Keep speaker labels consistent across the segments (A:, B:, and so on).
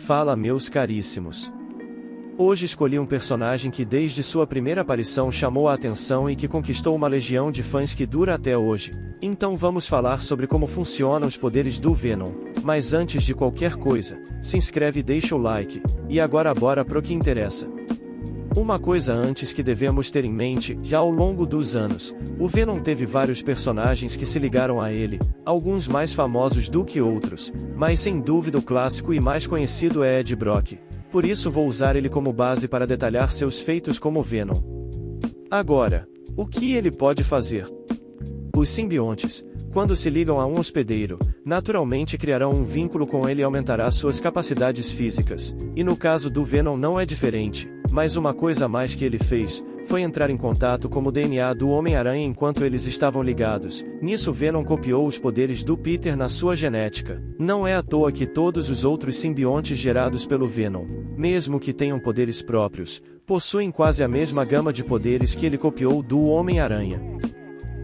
A: Fala, meus caríssimos. Hoje escolhi um personagem que desde sua primeira aparição chamou a atenção e que conquistou uma legião de fãs que dura até hoje. Então vamos falar sobre como funcionam os poderes do Venom. Mas antes de qualquer coisa, se inscreve e deixa o like. E agora bora pro que interessa. Uma coisa antes que devemos ter em mente, já ao longo dos anos, o Venom teve vários personagens que se ligaram a ele, alguns mais famosos do que outros, mas sem dúvida o clássico e mais conhecido é Ed Brock. Por isso vou usar ele como base para detalhar seus feitos como Venom. Agora, o que ele pode fazer? Os simbiontes, quando se ligam a um hospedeiro, naturalmente criarão um vínculo com ele e aumentará suas capacidades físicas, e no caso do Venom não é diferente, mas uma coisa a mais que ele fez, foi entrar em contato com o DNA do Homem-Aranha enquanto eles estavam ligados. Nisso Venom copiou os poderes do Peter na sua genética. Não é à toa que todos os outros simbiontes gerados pelo Venom, mesmo que tenham poderes próprios, possuem quase a mesma gama de poderes que ele copiou do Homem-Aranha.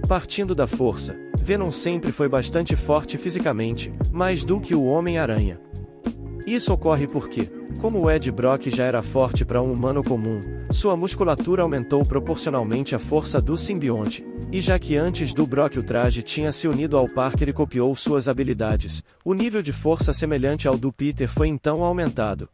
A: Partindo da força, Venom sempre foi bastante forte fisicamente, mais do que o Homem-Aranha. Isso ocorre porque, como o Ed Brock já era forte para um humano comum, sua musculatura aumentou proporcionalmente à força do simbionte, e já que antes do Brock o traje tinha se unido ao Parker e copiou suas habilidades, o nível de força semelhante ao do Peter foi então aumentado.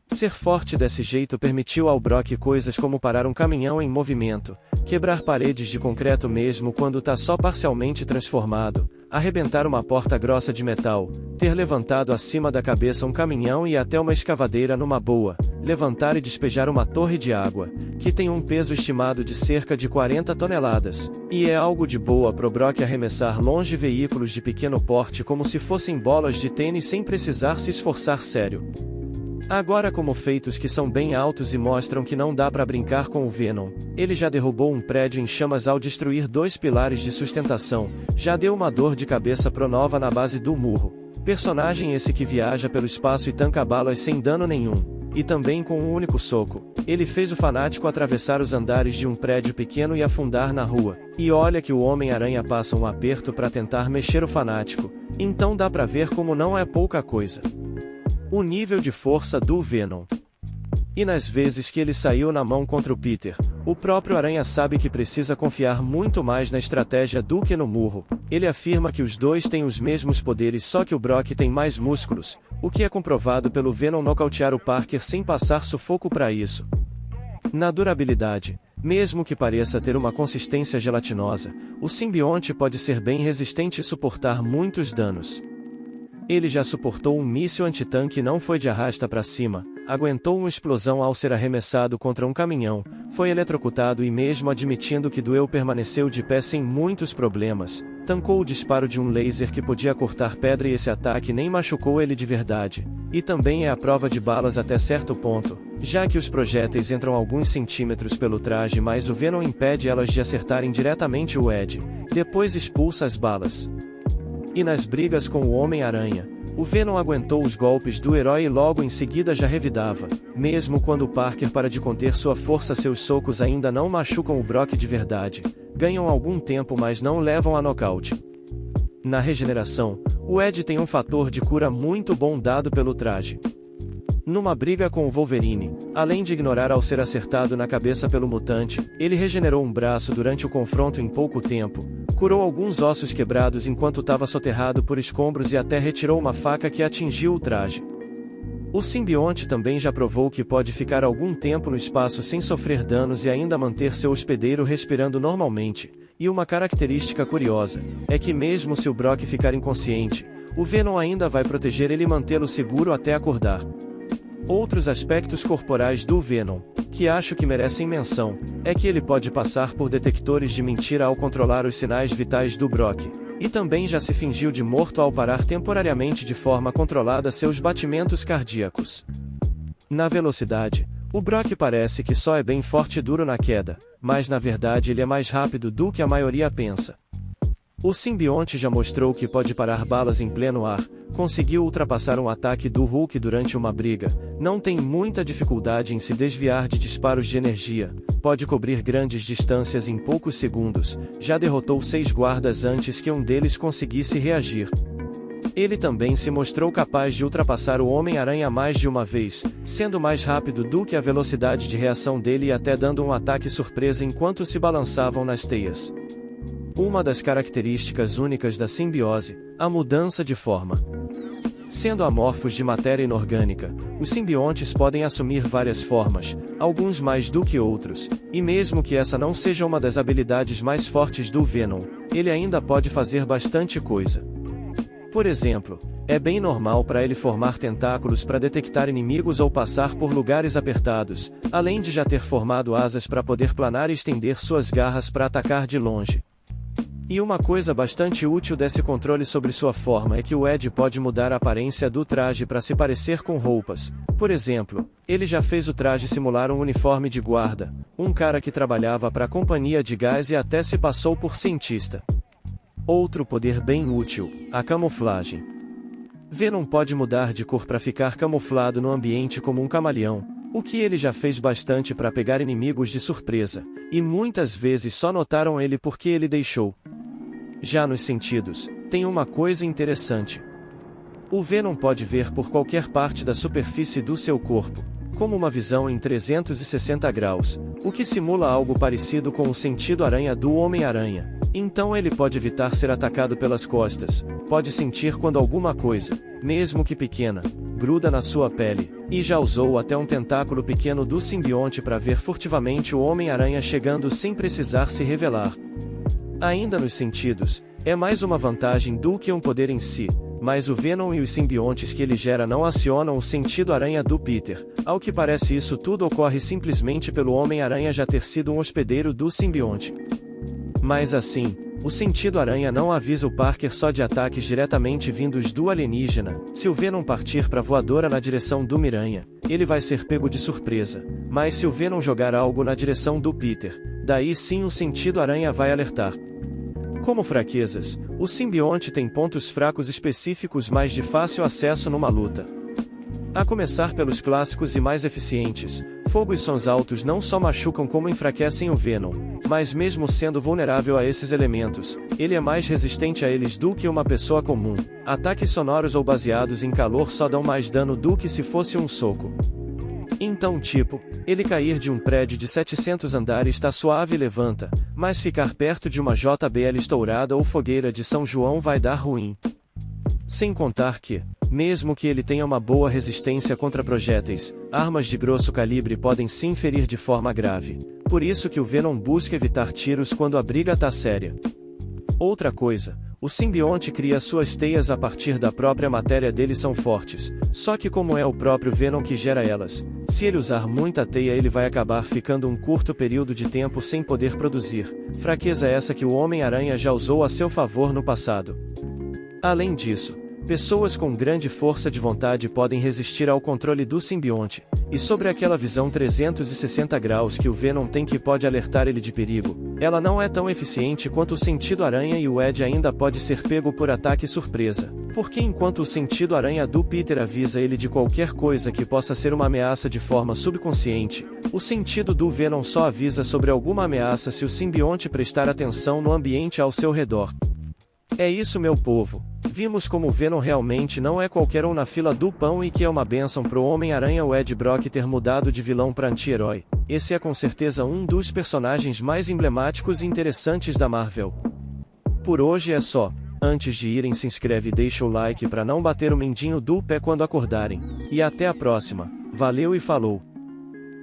A: Ser forte desse jeito permitiu ao Brock coisas como parar um caminhão em movimento, quebrar paredes de concreto mesmo quando tá só parcialmente transformado, arrebentar uma porta grossa de metal, ter levantado acima da cabeça um caminhão e até uma escavadeira numa boa, levantar e despejar uma torre de água, que tem um peso estimado de cerca de 40 toneladas, e é algo de boa pro Brock arremessar longe veículos de pequeno porte como se fossem bolas de tênis sem precisar se esforçar sério. Agora, como feitos que são bem altos e mostram que não dá pra brincar com o Venom, ele já derrubou um prédio em chamas ao destruir 2 pilares de sustentação, já deu uma dor de cabeça pro Nova na base do murro. Personagem esse que viaja pelo espaço e tanca balas sem dano nenhum, e também com um único soco, ele fez o fanático atravessar os andares de um prédio pequeno e afundar na rua. E olha que o Homem-Aranha passa um aperto pra tentar mexer o fanático, então dá pra ver como não é pouca coisa. O nível de força do Venom. E nas vezes que ele saiu na mão contra o Peter, o próprio Aranha sabe que precisa confiar muito mais na estratégia do que no murro. Ele afirma que os dois têm os mesmos poderes, só que o Brock tem mais músculos, o que é comprovado pelo Venom nocautear o Parker sem passar sufoco para isso. Na durabilidade, mesmo que pareça ter uma consistência gelatinosa, o simbionte pode ser bem resistente e suportar muitos danos. Ele já suportou um míssil antitanque e não foi de arrasta para cima, aguentou uma explosão ao ser arremessado contra um caminhão, foi eletrocutado e mesmo admitindo que doeu permaneceu de pé sem muitos problemas, tancou o disparo de um laser que podia cortar pedra e esse ataque nem machucou ele de verdade, e também é a prova de balas até certo ponto, já que os projéteis entram alguns centímetros pelo traje mas o Venom impede elas de acertarem diretamente o Ed, depois expulsa as balas. E nas brigas com o Homem-Aranha, o Venom aguentou os golpes do herói e logo em seguida já revidava, mesmo quando o Parker para de conter sua força seus socos ainda não machucam o Brock de verdade, ganham algum tempo mas não levam a nocaute. Na regeneração, o Ed tem um fator de cura muito bom dado pelo traje. Numa briga com o Wolverine, além de ignorar ao ser acertado na cabeça pelo mutante, ele regenerou um braço durante o confronto em pouco tempo, curou alguns ossos quebrados enquanto estava soterrado por escombros e até retirou uma faca que atingiu o traje. O simbionte também já provou que pode ficar algum tempo no espaço sem sofrer danos e ainda manter seu hospedeiro respirando normalmente, e uma característica curiosa, é que mesmo se o Brock ficar inconsciente, o Venom ainda vai proteger ele e mantê-lo seguro até acordar. Outros aspectos corporais do Venom, que acho que merecem menção, é que ele pode passar por detectores de mentira ao controlar os sinais vitais do Brock, e também já se fingiu de morto ao parar temporariamente de forma controlada seus batimentos cardíacos. Na velocidade, o Brock parece que só é bem forte e duro na queda, mas na verdade ele é mais rápido do que a maioria pensa. O simbionte já mostrou que pode parar balas em pleno ar, conseguiu ultrapassar um ataque do Hulk durante uma briga, não tem muita dificuldade em se desviar de disparos de energia, pode cobrir grandes distâncias em poucos segundos, já derrotou 6 guardas antes que um deles conseguisse reagir. Ele também se mostrou capaz de ultrapassar o Homem-Aranha mais de uma vez, sendo mais rápido do que a velocidade de reação dele e até dando um ataque surpresa enquanto se balançavam nas teias. Uma das características únicas da simbiose, a mudança de forma. Sendo amorfos de matéria inorgânica, os simbiontes podem assumir várias formas, alguns mais do que outros, e mesmo que essa não seja uma das habilidades mais fortes do Venom, ele ainda pode fazer bastante coisa. Por exemplo, é bem normal para ele formar tentáculos para detectar inimigos ou passar por lugares apertados, além de já ter formado asas para poder planar e estender suas garras para atacar de longe. E uma coisa bastante útil desse controle sobre sua forma é que o Ed pode mudar a aparência do traje para se parecer com roupas. Por exemplo, ele já fez o traje simular um uniforme de guarda, um cara que trabalhava para a companhia de gás e até se passou por cientista. Outro poder bem útil, a camuflagem. Venom pode mudar de cor para ficar camuflado no ambiente como um camaleão, o que ele já fez bastante para pegar inimigos de surpresa, e muitas vezes só notaram ele porque ele deixou. Já nos sentidos, tem uma coisa interessante. O Venom pode ver por qualquer parte da superfície do seu corpo, como uma visão em 360 graus, o que simula algo parecido com o sentido aranha do Homem-Aranha. Então ele pode evitar ser atacado pelas costas, pode sentir quando alguma coisa, mesmo que pequena, gruda na sua pele, e já usou até um tentáculo pequeno do simbionte para ver furtivamente o Homem-Aranha chegando sem precisar se revelar. Ainda nos sentidos, é mais uma vantagem do que um poder em si, mas o Venom e os simbiontes que ele gera não acionam o sentido aranha do Peter. Ao que parece, isso tudo ocorre simplesmente pelo Homem-Aranha já ter sido um hospedeiro do simbionte. Mas assim, o sentido aranha não avisa o Parker só de ataques diretamente vindos do alienígena. Se o Venom partir para voadora na direção do Miranha, ele vai ser pego de surpresa, mas se o Venom jogar algo na direção do Peter, daí sim o sentido aranha vai alertar. Como fraquezas, o simbionte tem pontos fracos específicos mais de fácil acesso numa luta. A começar pelos clássicos e mais eficientes, fogo e sons altos não só machucam como enfraquecem o Venom, mas mesmo sendo vulnerável a esses elementos, ele é mais resistente a eles do que uma pessoa comum. Ataques sonoros ou baseados em calor só dão mais dano do que se fosse um soco. Então ele cair de um prédio de 700 andares tá suave e levanta, mas ficar perto de uma JBL estourada ou fogueira de São João vai dar ruim. Sem contar que, mesmo que ele tenha uma boa resistência contra projéteis, armas de grosso calibre podem sim ferir de forma grave. Por isso que o Venom busca evitar tiros quando a briga tá séria. Outra coisa, o simbionte cria suas teias a partir da própria matéria dele, são fortes, só que como é o próprio Venom que gera elas, se ele usar muita teia ele vai acabar ficando um curto período de tempo sem poder produzir, fraqueza essa que o Homem-Aranha já usou a seu favor no passado. Além disso, pessoas com grande força de vontade podem resistir ao controle do simbionte, e sobre aquela visão 360 graus que o Venom tem que pode alertar ele de perigo, ela não é tão eficiente quanto o sentido aranha e o Ed ainda pode ser pego por ataque surpresa, porque enquanto o sentido aranha do Peter avisa ele de qualquer coisa que possa ser uma ameaça de forma subconsciente, o sentido do Venom só avisa sobre alguma ameaça se o simbionte prestar atenção no ambiente ao seu redor. É isso, meu povo. Vimos como o Venom realmente não é qualquer um na fila do pão e que é uma bênção pro Homem-Aranha o Ed Brock ter mudado de vilão para anti-herói. Esse é com certeza um dos personagens mais emblemáticos e interessantes da Marvel. Por hoje é só. Antes de irem, se inscreve e deixa o like para não bater o mindinho do pé quando acordarem. E até a próxima. Valeu e falou!